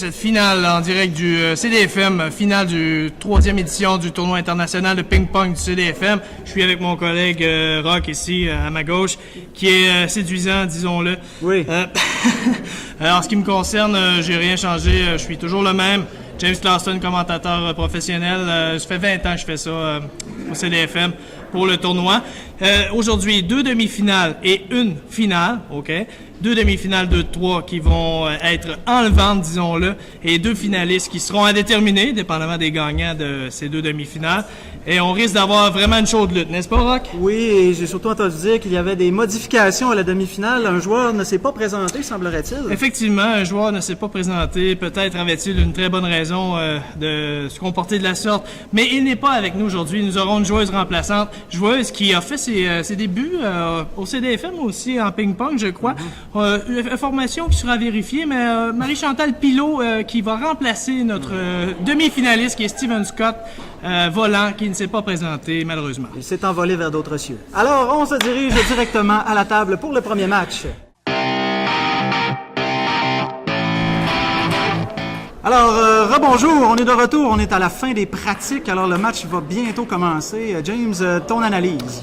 cette finale en direct du CDFM, finale du 3e édition du tournoi international de ping-pong du CDFM. Je suis avec mon collègue Rock ici, à ma gauche, qui est séduisant, disons-le. Oui. En ce qui me concerne, j'ai rien changé, je suis toujours le même. James Clausen, commentateur professionnel. Ça fait 20 ans que je fais ça au CDFM pour le tournoi. Aujourd'hui, 2 demi-finales et une finale, OK? 2 demi-finales de 3 qui vont être enlevantes, disons-le, et 2 finalistes qui seront à déterminer, dépendamment des gagnants de ces 2 demi-finales. Et on risque d'avoir vraiment une chaude lutte, n'est-ce pas, Rock? Oui, et j'ai surtout entendu dire qu'il y avait des modifications à la demi-finale. Un joueur ne s'est pas présenté, semblerait-il. Effectivement, un joueur ne s'est pas présenté. Peut-être avait-il une très bonne raison de se comporter de la sorte. Mais il n'est pas avec nous aujourd'hui. Nous aurons une joueuse remplaçante. Joueuse qui a fait ses débuts au CDFM aussi en ping-pong, je crois. Information qui sera vérifiée, mais Marie-Chantal Pilot qui va remplacer notre demi-finaliste qui est Steven Scott, volant, qui ne s'est pas présenté malheureusement. Il s'est envolé vers d'autres cieux. Alors, on se dirige directement à la table pour le premier match. Alors, rebonjour, on est de retour, on est à la fin des pratiques, alors le match va bientôt commencer. James, ton analyse?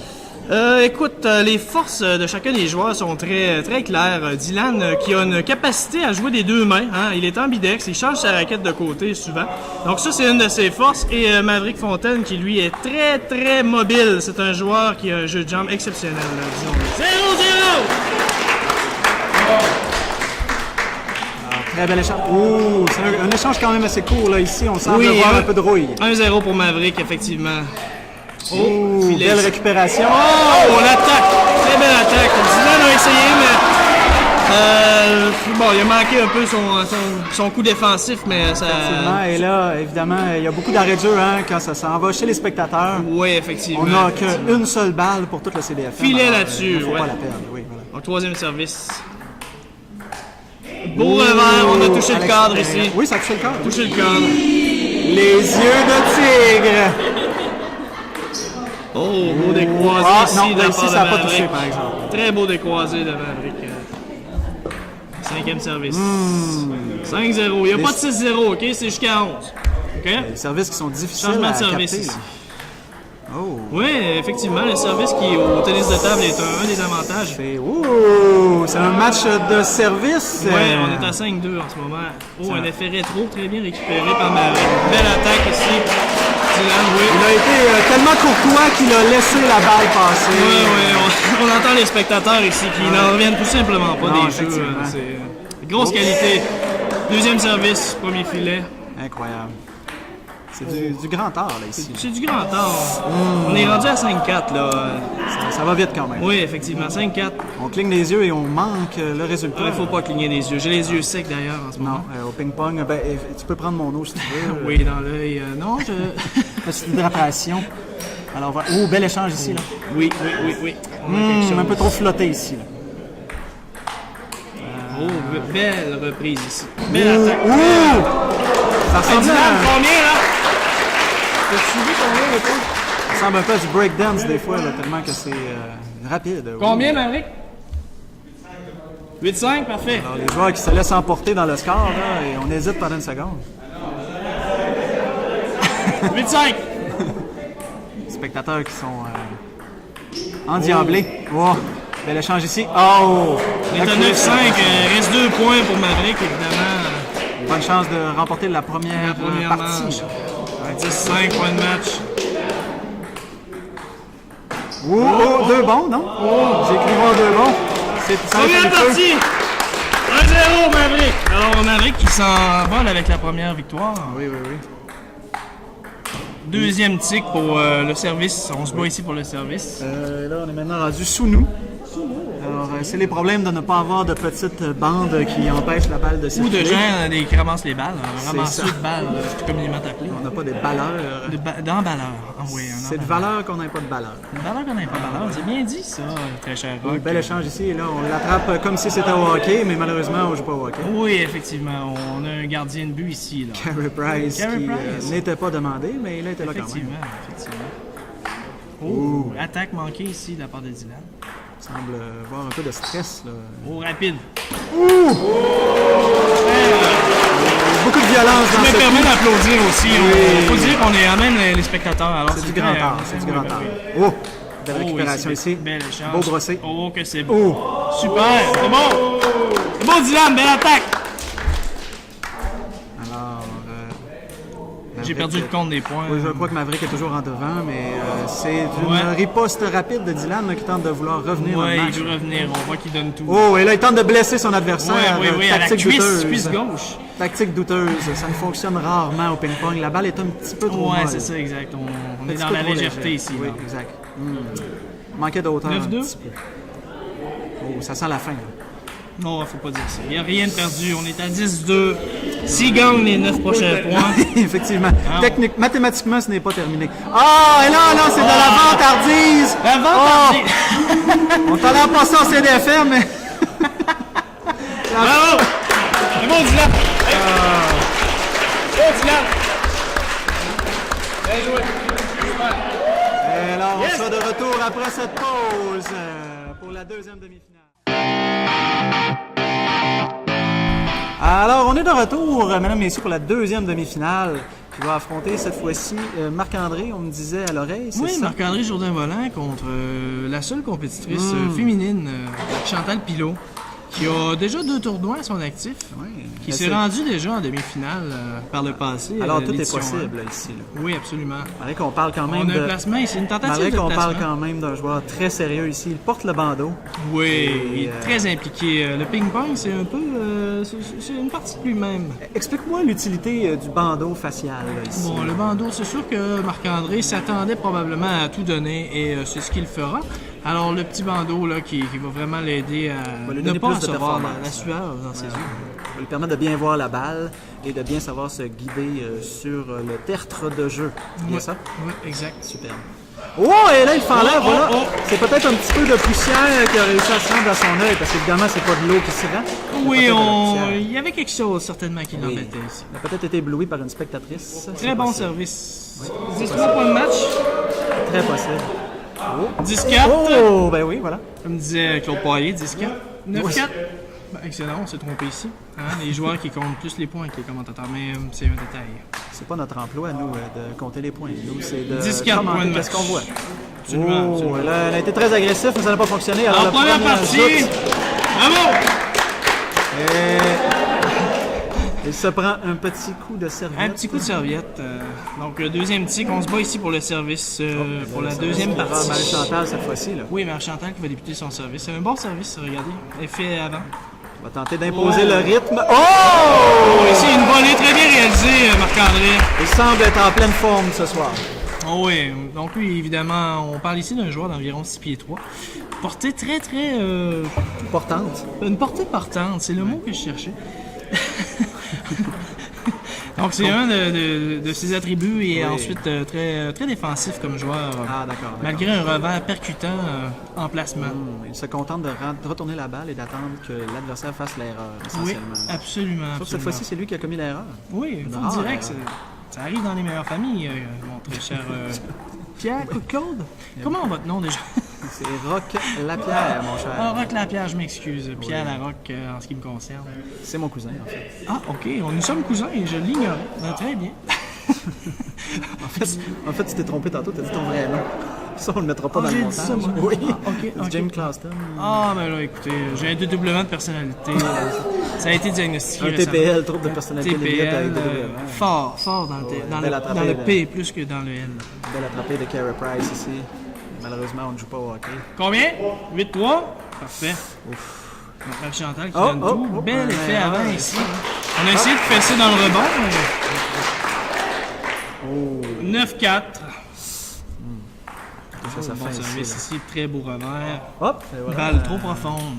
Écoute, les forces de chacun des joueurs sont très claires. Dylan, qui a une capacité à jouer des 2 mains, hein, il est ambidex, il change sa raquette de côté souvent. Donc ça, c'est une de ses forces. Et Maverick Fontaine, qui lui est très mobile. C'est un joueur qui a un jeu de jambes exceptionnel, disons. 0-0! Très bel échange. Oh, c'est un échange quand même assez court, là, ici. On semble voir un peu de rouille. 1-0 pour Maverick, effectivement. Oh, belle récupération. Oh, l'attaque! Très belle attaque. Dylan a essayé, mais bon, il a manqué un peu son coup défensif, mais ça... Effectivement, et là, évidemment, il y a beaucoup d'arrêts de jeu hein, quand ça s'en va chez les spectateurs. Oui, effectivement. On n'a qu'une seule balle pour toute le CDFM. Filet là-dessus, il ne faut pas la perdre, oui. Voilà. Donc, 3e service. Beau revers, on a touché le cadre ici. Oui, ça a touché le cadre. Touché le cadre. Les yeux de tigre. Oh, beau décroisé ici non, de la ici, part de ça n'a pas Maverick. touché, par exemple. Très beau décroisé de Maverick. 5e service. 5-0. Il n'y a pas de 6-0, OK? C'est jusqu'à 11. OK? Les services qui sont difficiles Changement à de service capter, ici. Oh. Oui, effectivement, le service qui au tennis de table est un des avantages. C'est un match de service. Oui, on est à 5-2 en ce moment. Oh, un effet rétro très bien récupéré par Maverick. Belle attaque ici. Dylan, oui. Il a été tellement courtois qu'il a laissé la balle passer. Oui, on entend les spectateurs ici qui n'en reviennent tout simplement pas des jeux. C'est grosse qualité. 2e service, 1er filet. Incroyable. C'est du grand art, là, ici. C'est du grand art. On est rendu à 5-4, là. Ça va vite, quand même. Oui, effectivement, 5-4. On cligne les yeux et on manque le résultat. Il ne faut pas cligner les yeux. J'ai les yeux secs, d'ailleurs, en ce moment. Non, au ping-pong, tu peux prendre mon eau, si tu veux. Oui, dans l'œil. Non, Petite hydratation. Alors, voilà. Oh, bel échange ici, là. Oui. On a quelque chose. Un peu trop flotté ici, là. Belle reprise ici. Belle attaque. Ça ressemble à... Combien, là? T'as suivi combien, le coup? Ça ressemble un peu à du breakdance, des fois, là, tellement que c'est rapide. Combien, Maverick? 8-5, parfait. Alors, les joueurs qui se laissent emporter dans le score, là, et on hésite pendant une seconde. 8-5. Les spectateurs qui sont endiablés. Oh, bel échange ici. Oh! On est à 9-5, reste 2 points pour Maverick, évidemment. Bonne chance de remporter la première partie. Manche. 10-5, point de match. Oh, 2 bons, non? J'ai cru voir 2 bons. Première partie! 1-0, Maverick. Alors, Maverick qui s'envole avec la première victoire. Oui. Deuxième tic pour le service. On se bat ici pour le service. Là, on est maintenant rendu sous nous. Alors, c'est les problèmes de ne pas avoir de petites bandes qui empêchent la balle de circuler. Ou de gens qui ramassent les balles. Ramasseux ça. de balles, c'est communément appelé. On n'a pas des balleurs. D'emballeur. Ah oui, C'est de valeur qu'on n'a pas de balleur. Une valeur qu'on n'a pas de valeur. C'est bien dit, ça, très cher Rock. Un bel échange ici. Et là, on l'attrape comme si c'était au hockey, mais malheureusement, on ne joue pas au hockey. Oui, effectivement. On a un gardien de but ici. Là. Carey Price, qui n'était pas demandé, mais il a été là quand même. Effectivement. Oh, attaque manquée ici de la part de Dylan. Il semble voir un peu de stress. Là. Oh, rapide. Beaucoup beaucoup de violence Je dans me ce permets coup. d'applaudir aussi. Oui. On faut dire qu'on est amène les spectateurs. Alors C'est du grand très- art, c'est du oui, grand oui, art. oui. Oh, belle Oh, récupération oui, c'est ici. bel échange. Beau brossé. Oh, que c'est beau. Oh, Super, c'est bon. C'est bon, Dylan, belle attaque. alors... J'ai Maverick, perdu le compte des points. Oui, je crois que Maverick est toujours en devant, mais c'est une Ouais. riposte rapide de Dylan là, qui tente de vouloir revenir dans le Ouais, match. il veut revenir. On voit qu'il donne tout. Oh, et là, il tente de blesser son adversaire. Oui, à la Tactique cuisse, douteuse. cuisse gauche. Tactique douteuse. Ça ne fonctionne rarement au ping-pong. La balle est un petit peu trop Ouais, molle. c'est ça, exact. On Un est petit dans peu la trop légèreté léger. ici. Oui, là. exact. Manquait d'auteur un 9-2. petit peu. Oh, ça sent la fin. Là. Non, faut pas dire ça. Il n'y a rien de perdu. On est à 10-2. S'il gagne les 9 prochains points. Effectivement. Ah, Mathématiquement, ce n'est pas terminé. Ah, et là, c'est de la vente hardise. La vente hardise. On t'a l'air passé en CDFM, mais... Bravo! C'est bon, Dylan! Bon, Dylan! Bien joué! Et là, on sera de retour après cette pause pour la deuxième demi-finale. Alors, on est de retour, mesdames et messieurs, pour la deuxième demi-finale qui va affronter cette fois-ci Marc-André, on me disait à l'oreille, c'est Oui, ça? Marc-André Jourdain-Volant contre la seule compétitrice féminine, Chantal Pilot, qui a déjà 2 tournois à son actif, Oui. qui s'est rendue déjà en demi-finale par le passé. Alors, tout est l'édition possible un. ici. Là. Oui, absolument. Malgré qu'on parle quand même On a un de... placement ici, une tentative Malgré de qu'on placement. parle quand même d'un joueur très sérieux ici, il porte le bandeau. Oui, il est Et, très impliqué. Le ping-pong, c'est un peu... c'est une partie de lui-même. Explique-moi l'utilité du bandeau facial là, ici. Bon, le bandeau, c'est sûr que Marc-André s'attendait probablement à tout donner et c'est ce qu'il fera. Alors, le petit bandeau là, qui va vraiment l'aider à lui ne donner pas plus de recevoir la performance. sueur dans ses yeux. Ça va lui permettre de bien voir la balle et de bien savoir se guider sur le tertre de jeu. C'est bien ça? Oui, exact. Super. Oh, et là, il fait en l'air, voilà. oh. C'est peut-être un petit peu de poussière qui a réussi à se rendre à son œil, parce qu'évidemment, c'est pas de l'eau qui se rend. Oui, C'est peut-être de la poussière. il y avait quelque chose certainement qui Oui. l'embêtait ici. Il a peut-être été ébloui par une spectatrice. Très bon service. 13 points de match. Très possible. 10-4. Oh, ben oui, voilà. Comme disait Claude Poirier, 10-4. 9-4. Oui. Ben, excellent, on s'est trompé ici. Hein, les joueurs qui comptent plus les points que les commentateurs, mais c'est un détail. C'est pas notre emploi, nous, de compter les points. Nous, c'est de 10-4 commenter points de qu'est-ce match. qu'on voit. Absolument, Oh, absolument. là, elle a été très agressif, mais ça n'a pas fonctionné. Alors, En la première partie, joute, bravo! il se prend un petit coup de serviette. Un petit coup de serviette. Donc, le deuxième tic, on se bat ici pour le service pour la deuxième Ça va partie. mal Chantal cette fois-ci. Là. Oui, Marie Chantal qui va débuter son service. C'est un bon service, regardez. Effet avant. On va tenter d'imposer le rythme. Oh! Oh, ici, une volée très bien réalisée, Marc-André. Il semble être en pleine forme ce soir. Oh oui, donc lui, évidemment, on parle ici d'un joueur d'environ 6 pieds 3. Portée très, très... Importante. une portée partante, c'est le mot que je cherchais. Donc c'est un de ses attributs et Oui. ensuite très défensif comme joueur. Ah, d'accord. Malgré un revers percutant en placement. Il se contente de retourner la balle et d'attendre que l'adversaire fasse l'erreur, Oui, essentiellement. absolument. Sauf que cette absolument. fois-ci, c'est lui qui a commis l'erreur. Oui, il faut Ah, le dire que ouais. ça arrive dans les meilleures familles, mon très cher Pierre Claude. Comment votre nom déjà? C'est Roch Lapierre, mon cher. Ah, Roch Lapierre, je m'excuse. Pierre Larocque en ce qui me concerne. C'est mon cousin, en fait. Ah, ok, nous sommes cousins et je l'ignorais. Ben, très bien. En fait, tu t'es trompé tantôt, t'as dit ton vrai nom. Ça, on le mettra pas Ah, dans le j'ai dit montage. ça, moi. Oui. Ah, ok, C'est ok. James Claston. Ah, ben là, écoutez, j'ai un dédoublement de personnalité. Ça a été diagnostiqué Un récemment. TPL, trouble de personnalité limite avec TPL, dédoublement. fort dans, dans, belle le, attrapée, dans le là. P plus que dans le L. Belle attrapée de Carey Price ici. Malheureusement, on ne joue pas au hockey. Combien? 8-3? Parfait. Donc, Marie-Chantal qui Oh, donne oh, tout. oh, Bel ouais, effet ouais, avant ouais. ici. On a essayé de fesser dans le rebond. mais- 9-4. Touche à sa Bon fin service ici. ici, très beau revers. Hop, et voilà. Balle trop profonde.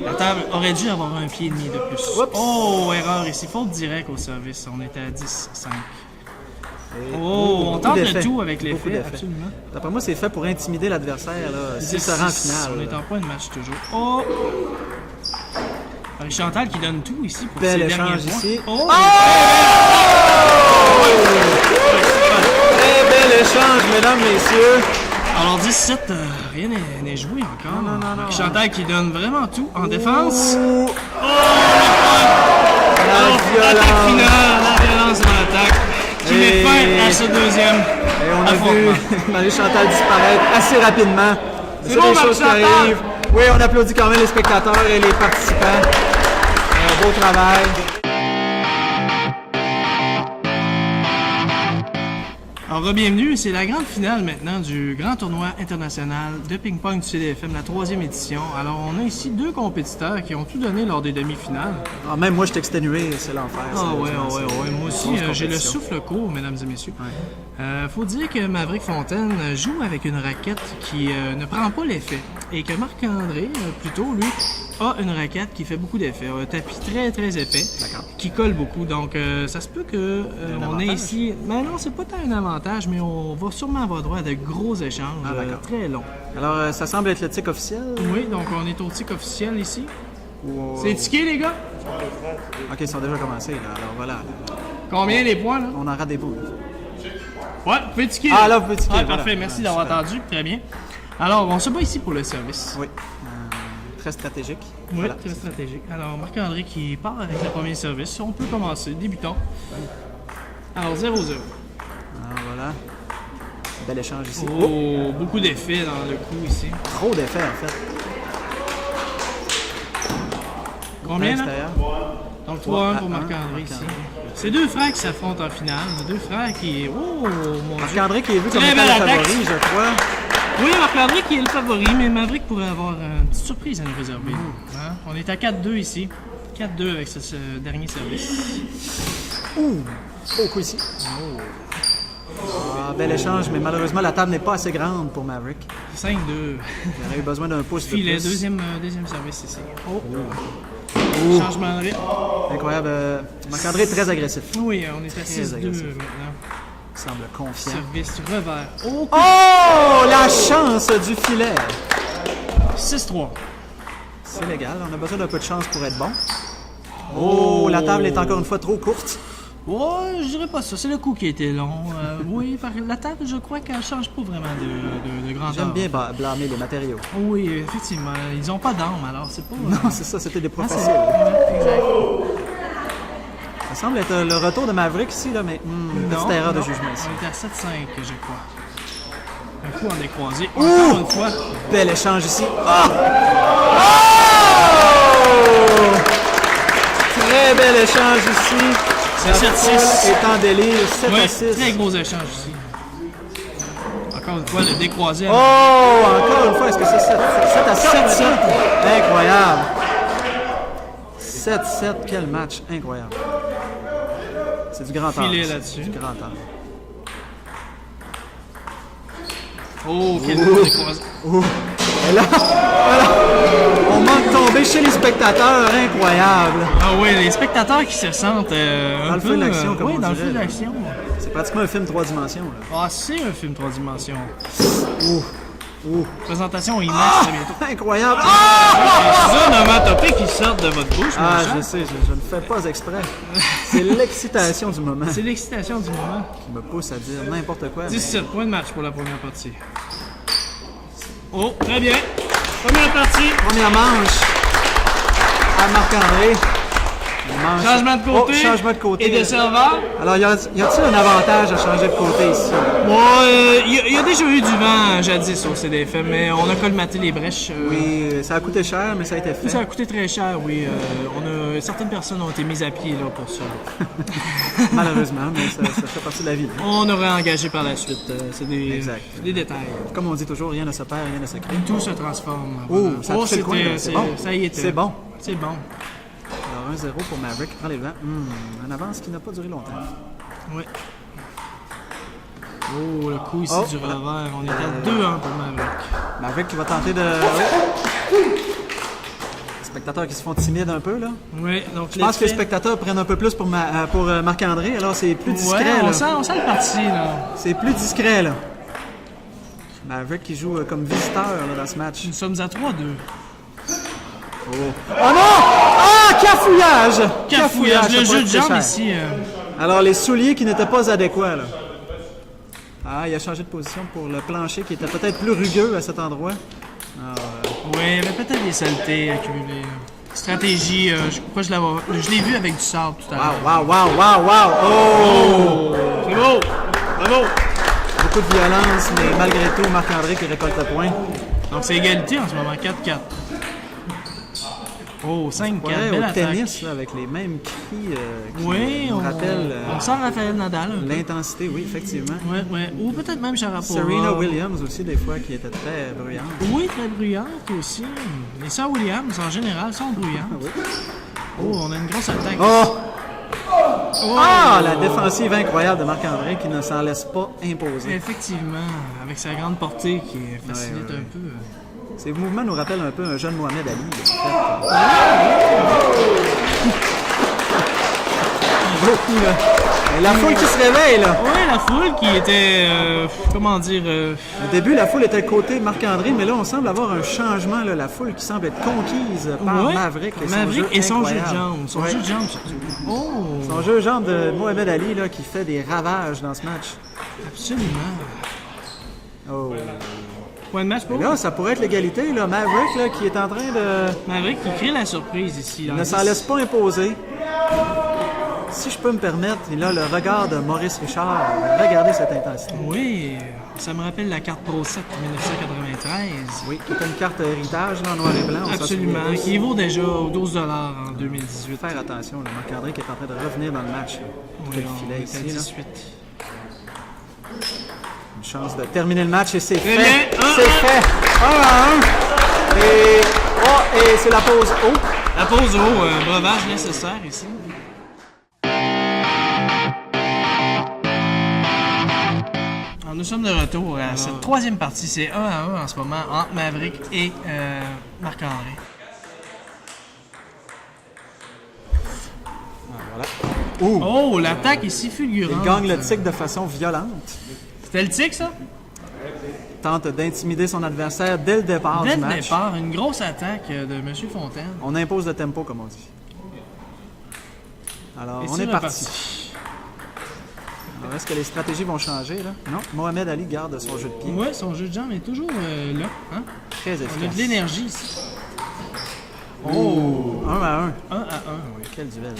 La table aurait dû avoir un pied et demi de plus. Oups. Oh, erreur ici. Faute direct au service. On était à 10-5. Et- Oh, on beaucoup tente le d'effets. tout avec Beaucoup l'effet, d'effets. absolument. D'après moi, c'est fait pour intimider l'adversaire. là. S'il se rend en 10-6. On est finale. en point de match toujours. Oh! Chantal qui donne tout ici pour Bel ses échange derniers points. ici. Oh! Très bel échange, mesdames, messieurs. Alors 17, rien n'est joué encore. Non. Chantal qui donne vraiment tout en défense. Oh, Attaque finale, la violence de l'attaque, qui met fin à ce deuxième Et on a affrontement. vu Marie-Chantal disparaître assez rapidement. C'est C'est bon, des choses qui Marie-Chantal! arrivent. Oui, on applaudit quand même les spectateurs et les participants. Un beau travail. Alors, bienvenue, c'est la grande finale maintenant du grand tournoi international de ping-pong du CDFM, la 3e édition. Alors, on a ici 2 compétiteurs qui ont tout donné lors des demi-finales. Ah, même moi, je suis exténué, c'est l'enfer. Ah ouais, sérieusement, c'est moi aussi, une grosse j'ai le compétition. souffle court, mesdames et messieurs. Ouais. Faut dire que Maverick Fontaine joue avec une raquette qui ne prend pas l'effet et que Marc-André, plutôt, lui, a une raquette qui fait beaucoup d'effet. Un tapis très, très épais D'accord. qui colle beaucoup. Donc, ça se peut que on ait avantage? ici... Mais non, c'est pas tant un avantage, mais on va sûrement avoir droit à de gros échanges Ah, d'accord. très longs. Alors, ça semble être le tic officiel? Oui, donc on est au tic officiel ici. Ou... C'est tické, les gars? Ok, ils sont déjà commencés, là. Alors voilà. Combien les points, là? On en rate des bouts. Ouais, vous pouvez ticker. Ah, là, vous pouvez ticker, Ouais, voilà. parfait, merci Ouais, d'avoir super. entendu. Très bien. Alors, on se bat ici pour le service. Oui. Très stratégique. Oui, Voilà. très stratégique. Alors, Marc-André qui part avec le premier service. On peut commencer. Débutons. Alors, 0-0. Alors voilà. Bel échange ici. Oh, beaucoup d'effets dans le coup ici. Trop d'effets, en fait. Combien, là? Extérieur. Donc, 3-1 pour 3-1, Marc-André ici. Marc-André. C'est 2 frères qui s'affrontent en finale. 2 frères qui... Oh, mon Dieu. Marc-André qui est vu comme Très étant le belle attaque. favori, je crois. Oui, Marc-André qui est le favori, mais Maverick pourrait avoir une petite surprise à nous réserver. Hein? On est à 4-2 ici. 4-2 avec ce dernier service. Ouh! Au coup ici. Ah, bel échange, mais malheureusement, la table n'est pas assez grande pour Maverick. 5-2. Il aurait eu besoin d'un pouce de Filet, plus. deuxième service ici. Oh. Ouh. Changement de rythme. Incroyable. Marc-André est très agressif. Oui, on est à Très 6-2 agressif. maintenant. Il semble confiant. Service revers. Oh, Oh! La chance du filet! 6-3. C'est légal. On a besoin d'un peu de chance pour être bon. Oh! La table est encore une fois trop courte. Ouais, je dirais pas ça. C'est le coup qui a été long. Oui, la table, je crois qu'elle change pas vraiment de grandeur. J'aime bien blâmer les matériaux. Oui, effectivement. Ils ont pas d'armes, alors c'est pas... Non, c'est ça, c'était des Ah, c'est- professionnels. ouais, exact. Ça semble être le retour de Maverick ici, là, mais petite erreur de non, jugement ici. On est à 7-5, je crois. Un coup en décroisé. Encore une fois. Bel échange ici. Ah! Oh! Très bel échange ici. C'est La 7-6. foule est en délire. 7 Ouais, à 6. très gros échange ici. Encore une fois, le décroisé. Oh! Encore une fois, est-ce que c'est 7 à 7? 7-7. Incroyable. 7-7, quel match incroyable. C'est du grand art. Filet ça. là-dessus. Du grand art. Oh, quel gros décroisé. Oh. Et là, voilà. On manque tomber chez les spectateurs. Incroyable. Ah oui, les spectateurs qui se sentent un Dans le peu... feu de l'action, comme oui, on dans le dirait. feu de l'action. C'est pratiquement un film 3 dimensions. Là. Ah, c'est un film 3 dimensions. Ouh. Ouh. Présentation IMAX, Ah! très bientôt. Incroyable. Ah! C'est un onomatopée qui sort de votre bouche, mon Ah, cher. je sais, je ne fais pas exprès. C'est l'excitation du moment C'est l'excitation du moment. qui me pousse à dire n'importe quoi. mais 17 points de match pour la première partie. Oh, très bien. Première partie. Première manche à Marc-André. Manche- Changement de côté. Oh, changement de côté. Et de serveur. Alors, y a-t-il un avantage à changer de côté ici? Bon, il y a déjà eu du vent jadis au CDFM, mais on a colmaté les brèches. Oui, ça a coûté cher, mais ça a été fait. Ça a coûté très cher, oui. Certaines personnes ont été mises à pied là, pour ça. Malheureusement, mais ça fait partie de la vie. On aurait engagé par la suite. C'est Exact. des détails. Comme on dit toujours, rien ne se perd, rien ne se crée. Tout se transforme. Oh, ça a touché le coin, là. C'est bon. Ça y était. C'est bon. C'est bon. Alors, 1-0 pour Maverick, prend les devants. Une avance qui n'a pas duré longtemps. Oui. Oh, le coup ici Oh, du voilà. revers. On est à 2-1 pour Maverick. Maverick qui va tenter de... Les spectateurs qui se font timides un peu, là. Oui, donc Je pense que les spectateurs prennent un peu plus pour Marc-André, alors c'est plus discret, Ouais, là. on sent le parti, là. C'est plus discret, là. Maverick qui joue comme visiteur là, dans ce match. Nous sommes à 3-2. Oh non! Ah! Cafouillage! Cafouillage, le ça jeu pourrait de coûter jambes cher. ici. Alors, les souliers qui n'étaient pas adéquats, là. Ah, il a changé de position pour le plancher qui était peut-être plus rugueux à cet endroit. Ah, Oui, il y avait peut-être des saletés accumulées. Stratégie, je l'ai vu avec du sable tout à l'heure. Wow! Oh! C'est beau! Bravo! Beaucoup de violence, mais malgré tout, Marc-André qui récolte le point. Donc c'est égalité en ce moment, 4-4. Oh, 5-4, Ouais, belle au attaque. tennis, là, avec les mêmes cris qui Oui, nous rappellent on sent Raphaël Nadal. un peu. l'intensité, oui, effectivement. Ouais. Ou peut-être même Sharapova. Serena Williams aussi, des fois, qui était très bruyante. Oui, très bruyante aussi. Les sœurs Williams, en général, sont bruyantes. Oui. Oh, on a une grosse attaque. Oh! Oh! Ah! La défensive incroyable de Marc-André qui ne s'en laisse pas imposer. Effectivement, avec sa grande portée qui facilite Ouais. un peu. Ces mouvements nous rappellent un peu un jeune Mohamed Ali. Beaucoup, là. Et la foule qui se réveille, là. Oui, la foule qui était, Au début, la foule était côté Marc-André, mais là, on semble avoir un changement. Là. La foule qui semble être conquise par ouais, Maverick et Maverick et son jeu de incroyable. jambes. Son Ouais. jeu de jambes. Oh, Son jeu de jambes de Mohamed Ali là, qui fait des ravages dans ce match. absolument. Oh. Point de match pour Et là, ça pourrait être l'égalité. Là. Maverick là, qui est en train de... Maverick qui crée la surprise ici. Il ne s'en laisse pas imposer. Si je peux me permettre, il a le regard de Maurice Richard. Regardez cette intensité. Oui, ça me rappelle la carte Pro 7 1993. Oui, qui est une carte héritage là, en noir et blanc. on s'en Absolument, souvient tous. qui vaut déjà aux $12 en 2018. Faire attention, là, Marc-André qui est en train de revenir dans le match. Là. Oui, Le on filet est à ici. Là. 18. Une chance de terminer le match et c'est fait. bien. C'est fait. 1-1. Et c'est la pause. Oh! La pause au breuvage nécessaire ici. Alors, nous sommes de retour à cette troisième partie. C'est 1-1 en ce moment entre Maverick et Marc-André. Voilà. Oh, l'attaque ici fulgurante. Il gagne le tic de façon violente. C'était le tic, ça? Tente d'intimider son adversaire dès le départ Dès du le match. départ, une grosse attaque de M. Fontaine. On impose le tempo, comme on dit. Alors, Et on c'est est parti. reparti. Alors, est-ce que les stratégies vont changer, là? Non. Mohamed Ali garde son jeu de pied. Ouais, son jeu de jambes est toujours là. Hein? Très On a efficace. de l'énergie ici. Oh! 1-1. 1-1, oui. Quel duel.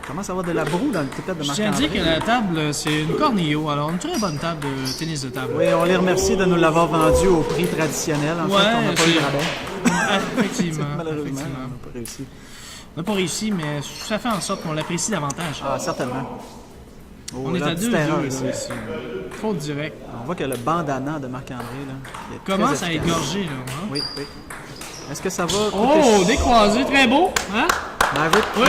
Comment ça va de la broue dans le tête de Je tiens à Marc-André? dire que la table, c'est une Cornillo. Alors, une très bonne table de tennis de table. Oui, on les remercie de nous l'avoir vendu au prix traditionnel. En fait, on n'a pas eu de rabais. Effectivement. Malheureusement, effectivement. on n'a pas réussi. On n'a pas réussi, mais ça fait en sorte qu'on l'apprécie davantage. Ah, certainement. Oh, On est là, à petite 2-2 erreur là, ici. ici. Faute direct. On voit que le bandana de Marc-André, là, qui est Commence très à efficace. égorger, là. Hein? Oui, oui. Est-ce que ça va coûter Oh, décroisé, très beau. Hein? Maverick, Oui.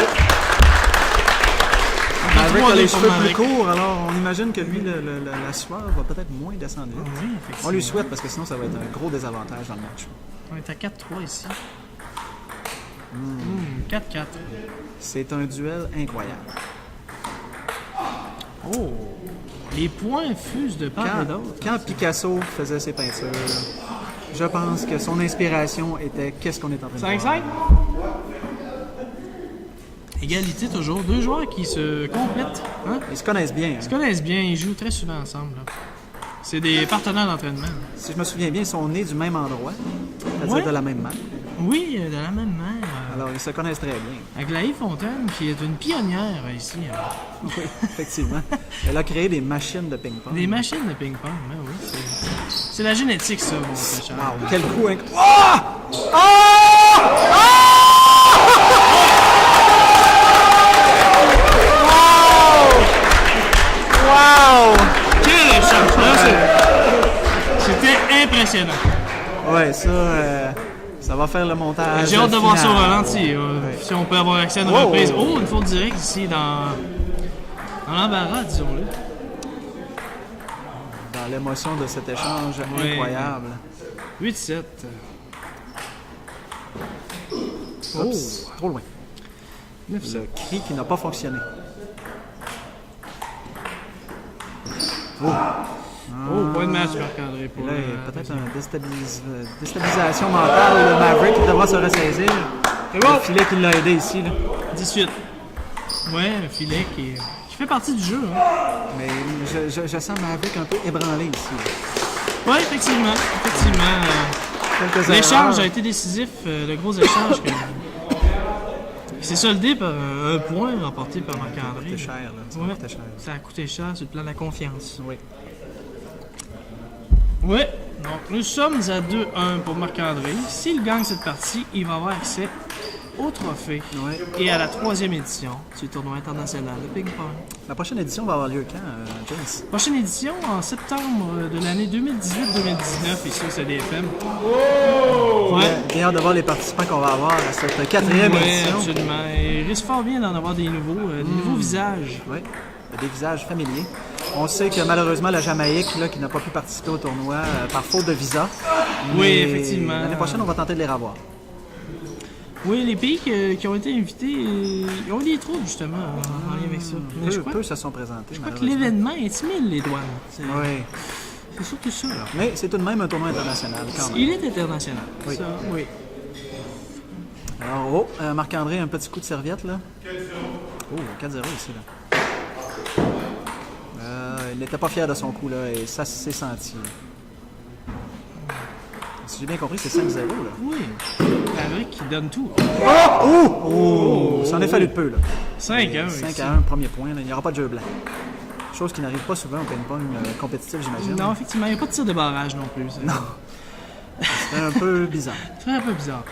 Maverick a les 3-2 pour cheveux plus Maverick. courts, alors on imagine que lui, la sueur va peut-être moins descendre vite. Oui, effectivement. On lui souhaite parce que sinon ça va être un gros désavantage dans le match. On est à 4-3 ici. 4-4. C'est un duel incroyable. Oh! Les points fusent de part et d'autre. Quand Picasso faisait ses peintures, je pense que son inspiration était qu'est-ce qu'on est en train de 5-5? voir. Égalité toujours. Deux joueurs qui se complètent. Hein? Ils se connaissent bien. Ils se hein. connaissent bien, ils jouent très souvent ensemble. Là. C'est des partenaires d'entraînement. Si je me souviens bien, ils sont nés du même endroit, c'est-à-dire Ouais. de la même mère. Oui, de la même manière. Alors ils se connaissent très bien. Aglaé Fontaine, qui est une pionnière ici. Oui, effectivement. Elle a créé des machines de ping-pong. Des machines de ping-pong, ben oui. C'est la génétique, ça, mon très cher. Wow, quel coup incroyable! Oh! Oh! Wow! Quel échange! C'était impressionnant. Ouais, ça va faire le montage. J'ai hâte de voir ça au final. ralenti. Si on peut avoir accès à une Wow. reprise. Oh, une faute directe ici dans l'embarras, disons-le. Dans l'émotion de cet échange Oui. incroyable. 8-7. Oups, trop loin. 9-7. Le cri qui n'a pas fonctionné. Oh, point de match, Marc-André. Et Pour là, il y a peut-être une déstabilisation mentale. Le Maverick qui devra se ressaisir. C'est bon. Le filet qui l'a aidé ici. Là. 18. Ouais, un filet qui fait partie du jeu. Hein. Mais je sens Maverick un peu ébranlé ici. Oui, effectivement. Quelques L'échange erreurs. a été décisif. Le gros échange C'est soldé par un point remporté par Marc-André. Ça a coûté cher, là. Ça a Ouais. coûté cher. Ça a coûté cher sur le plan de la confiance. Oui. Oui, donc nous sommes à 2-1 pour Marc-André. S'il gagne cette partie, il va avoir accès au trophée Ouais. et à la 3e édition du tournoi international de ping-pong. La prochaine édition va avoir lieu quand, James? Prochaine édition en septembre de l'année 2018-2019 ici au CDFM. Ouais. Bien hâte de voir les participants qu'on va avoir à cette 4e Oui, édition. absolument. Il risque fort bien d'en avoir des nouveaux visages. Oui, des visages familiers. On sait que malheureusement, la Jamaïque, là, qui n'a pas pu participer au tournoi par faute de visa. Oui, Mais effectivement. L'année prochaine, on va tenter de les revoir. Oui, les pays qui ont été invités, ils ont eu des troubles justement en lien avec ça. Mais je crois, Peu se sont présentés. je crois que malheureusement. l'événement intimide les douanes. Oui, C'est surtout ça. Là. mais c'est tout de même un tournoi international quand même. Il est international. Oui. Ça, oui. Alors, Marc-André, un petit coup de serviette, là. Oh, 4-0 ici, là. Il n'était pas fier de son coup, là, et ça s'est senti. Si j'ai bien compris, c'est 5-0, là. Oui. Maverick qui donne tout. Oh! Ça en est fallu de peu, là. 5-1. 5-1, premier point, là. Il n'y aura pas de jeu blanc. Chose qui n'arrive pas souvent au ping-pong compétitif, j'imagine. Non, effectivement, il n'y a pas de tir de barrage non plus. Non. C'est un peu bizarre. C'est un peu bizarre.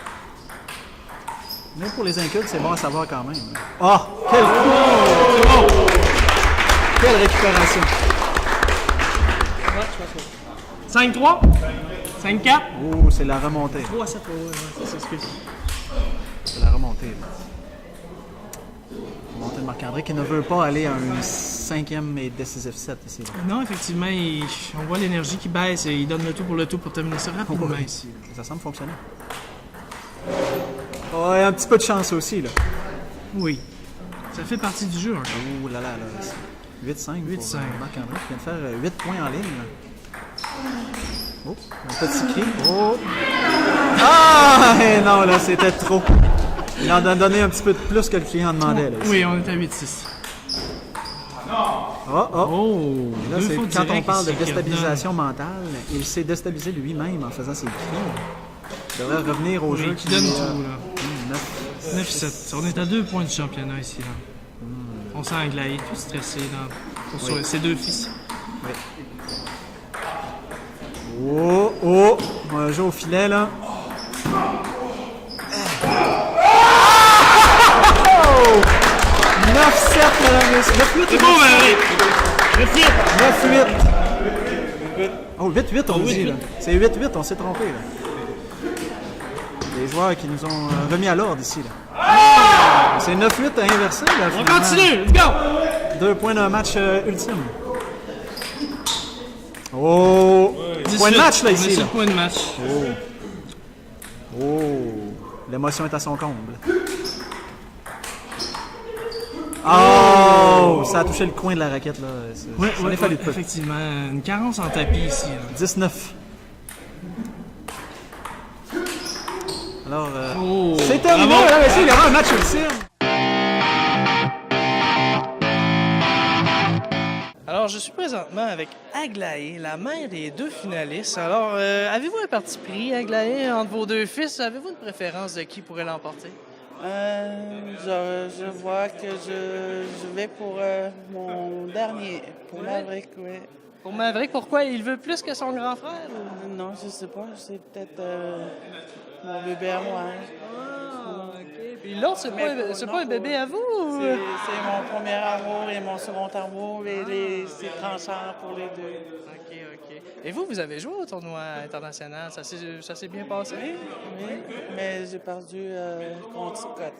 Mais pour les incultes, c'est bon à savoir quand même. Oh! Quel coup! Quelle récupération! 5-3. 5-4. Oh, c'est la remontée. 3-7. Ouais, c'est ce que C'est la remontée, là. Remontée de Marc-André qui ne veut pas aller à un 5e et décisif set ici. Là. Non, effectivement, on voit l'énergie qui baisse et il donne le tout pour terminer ça rapidement Ouais. ici. Ça semble fonctionner. Oh, et un petit peu de chance aussi, là. Oui. Ça fait partie du jeu. Hein. Oh là là, là. 8-5 pour 8-5. Marc-André qui vient de faire 8 points en ligne. Là. Oh, un petit cri. Oh! Ah! Eh non, là, c'était trop. Il en a donné un petit peu de plus que le client demandait. Là, ici. Oui, on est à 8-6. Oh, oh! Oh! Là, deux c'est fautes quand on directes parle de ici qui déstabilisation mentale, il s'est déstabilisé lui-même en faisant ses cris. Il devrait revenir au redonnent. jeu Oui, qui donne tout, là. 9. 9-7. On est à 2 points du championnat ici, là. On s'est englaillé, tout stressé pour ses deux fils. Oui. Oh, oh! On va jouer au filet, là. Oh! 9-7, mesdames et messieurs. 9-8, C'est beau, Valérie! 9-8. Oh, 8-8, on dit, là. C'est 8-8, on s'est trompé, là. Les joueurs qui nous ont remis à l'ordre ici, là. C'est 9-8 à inverser, là. On finalement. continue! Let's go! 2 points d'un match ultime. Oh! Point de match, là, On est ici, sur là. le point de match. Oh! L'émotion est à son comble. Oh! Ça a touché le coin de la raquette, là. Ça en est fallu de peu. Effectivement. Une carence en tapis ici. Là. 19. Alors, Oh! c'est terminé, Bravo. mesdames et messieurs, il y aura un match ultime. Alors, je suis présentement avec Aglaé, la mère des deux finalistes. Alors, avez-vous un parti pris, Aglaé, entre vos deux fils? Avez-vous une préférence de qui pourrait l'emporter? Je vois que je vais pour mon dernier, pour Maverick, oui. Pour Maverick, pourquoi? Il veut plus que son grand frère? Ou... Non, je sais pas, c'est peut-être mon bébé à moi. Ah, OK. Puis l'autre, c'est Mais pas, pour- c'est non, pas un pour- bébé à vous? Ou... C'est mon premier amour et mon second amour, et c'est tranchant pour les deux. OK, OK. Et vous avez joué au tournoi international. Ça s'est bien passé? Oui, mais j'ai perdu contre Scott.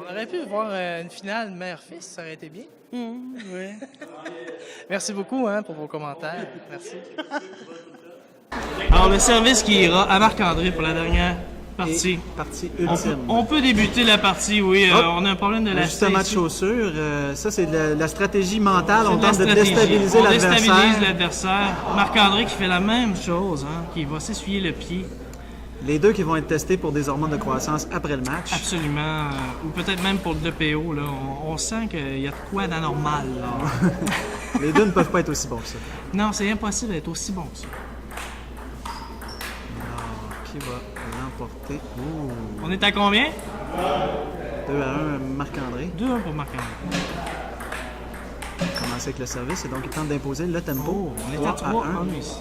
On aurait pu voir une finale mère-fils, ça aurait été bien. Oui. Merci beaucoup pour vos commentaires. Merci. Alors, le service qui ira à Marc-André pour la dernière partie. Et partie On peut, ultime. on peut débuter la partie, oui. Hop. On a un problème de la Ajustement de chaussures, ça c'est de la stratégie mentale. On C'est tente de stratégie. déstabiliser On déstabilise l'adversaire. l'adversaire. Marc-André qui fait la même chose, qui va s'essuyer le pied. Les deux qui vont être testés pour des hormones de croissance après le match. Absolument. Ou peut-être même pour le DPO. Là. On sent qu'il y a de quoi d'anormal. là. Les deux ne peuvent pas être aussi bons que ça. Non, c'est impossible d'être aussi bon que ça. Alors, qui va l'emporter? Ouh. On est à combien? 2-1, Marc-André. 2-1 pour Marc-André. Commencer avec le service et donc il tente d'imposer le tempo. Oh, on est à 3-1 ici.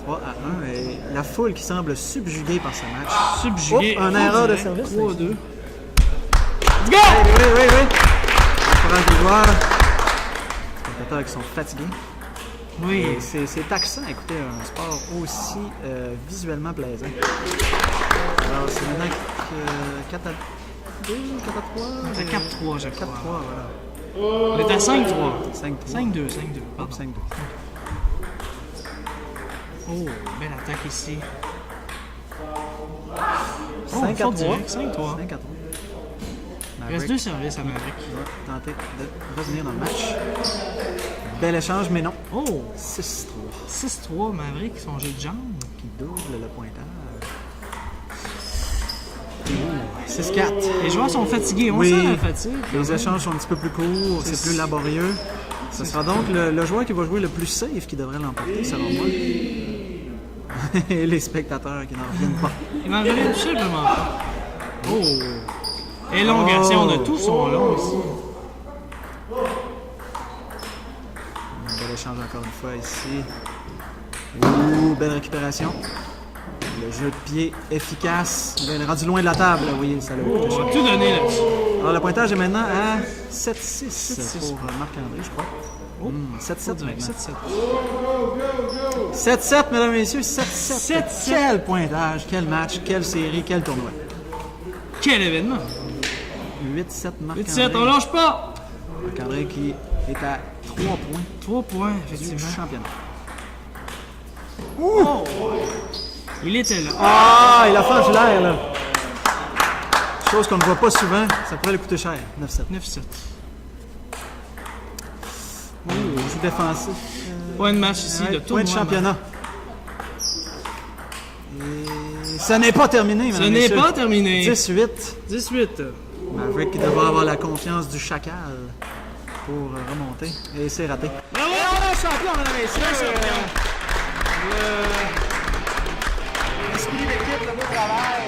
3-1 et la foule qui semble subjuguée par ce match. Subjugué. Un erreur de service. 3-2. Let's go! Oui. Encourage les joueurs. Les spectateurs qui sont fatigués. Oui. Et c'est taxant, écoutez, un sport aussi visuellement plaisant. Alors, c'est maintenant 4 à 2, 4 à 3. On est à 4-3, je 4 crois. 3, voilà. On est à 5-3. 5-3. 5-2. Pardon. 5-2. Oh, belle attaque ici. 5 à 3. 5-3. 5 à 3. Il reste 2 services à Maverick. Va tenter de revenir dans le match. Bel échange, mais non. Oh! 6-3. 6-3, Maverick, son jeu de jambes. Qui double le pointage. 6-4. Les joueurs sont fatigués, on Oui. sent la fatigue. Les échanges sont un petit peu plus courts, c'est plus laborieux. Ce sera donc le joueur qui va jouer le plus safe qui devrait l'emporter, selon moi. Et les spectateurs qui n'en reviennent pas. Il m'en reviennent tout simplement pas. Oh! Élongation de tout son long ici. Un bel échange encore une fois ici. Ouh, belle récupération. Le jeu de pied efficace. Il est rendu loin de la table. Oui, ça l'a On va tout donner là-dessus. Alors, le pointage est maintenant à 7-6 7-6. pour Marc-André, je crois. 7-7 maintenant. 7-7. 7-7, mesdames et messieurs. 7-7. 7-7. Quel pointage, quel match, quelle série, quel tournoi. Quel événement! 8-7 Marc-André. 8-7, on lâche pas! Marc-André qui est à 3 points 3 points, du effectivement. championnat. Oh! Il était là. Ah, il a fendu l'air, là. Chose qu'on ne voit pas souvent, ça pourrait lui coûter cher. 9-7. 9-7. Oh, jeu défensif. Point de match ici, Ouais, de point tournoi. de championnat. Et ce n'est pas terminé, Ce mesdames et n'est messieurs. pas terminé. 18. 18. Maverick qui devrait avoir la confiance du chacal pour remonter. Et c'est raté. Bravo! Et on a un champion, mesdames et messieurs. L'esprit d'équipe, le beau travail.